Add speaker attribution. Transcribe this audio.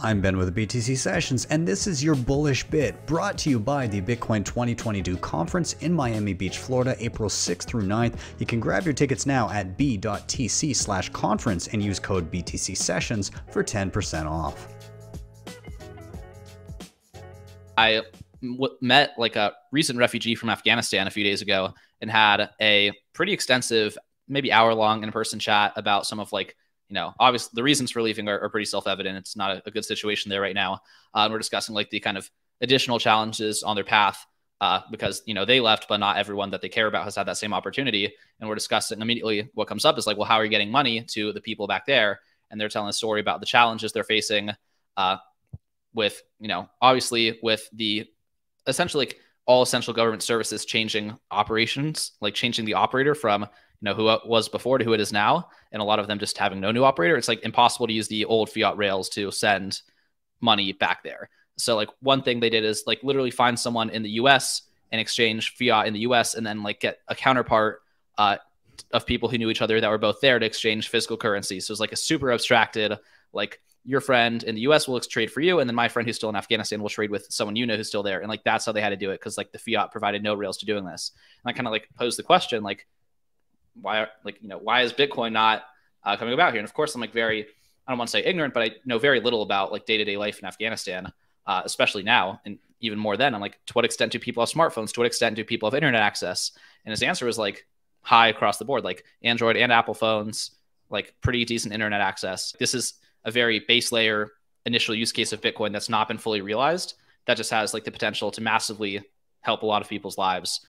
Speaker 1: I'm Ben with the BTC Sessions, and this is your bullish bit, brought to you by the Bitcoin 2022 conference in Miami Beach, Florida, April 6th through 9th. You can grab your tickets now at b.tc/conference and use code BTC Sessions for 10% off.
Speaker 2: I met like a recent refugee from Afghanistan a few days ago and had a pretty extensive, maybe hour-long in-person chat about some of obviously the reasons for leaving are pretty self-evident. It's not a good situation there right now. We're discussing like the kind of additional challenges on their path because, they left, but not everyone that they care about has had that same opportunity. And we're discussing immediately what comes up is like, well, how are you getting money to the people back there? And they're telling a story about the challenges they're facing with, obviously with the essentially like all essential government services changing operations, like changing the operator from who it was before to who it is now. And a lot of them just having no new operator. It's like impossible to use the old fiat rails to send money back there. So like one thing they did is like literally find someone in the US and exchange fiat in the US and then like get a counterpart of people who knew each other that were both there to exchange physical currency. So it's like a super abstracted, like your friend in the US will trade for you. And then my friend who's still in Afghanistan will trade with someone who's still there. And like, that's how they had to do it. Cause like the fiat provided no rails to doing this. And I kind of like posed the question, like, why is Bitcoin not coming about here? And of course, I'm like I don't want to say ignorant, but I know very little about like day-to-day life in Afghanistan, especially now. And even more then, I'm like, to what extent do people have smartphones? To what extent do people have internet access? And his answer was like high across the board, like Android and Apple phones, like pretty decent internet access. This is a very base layer initial use case of Bitcoin that's not been fully realized. That just has like the potential to massively help a lot of people's lives.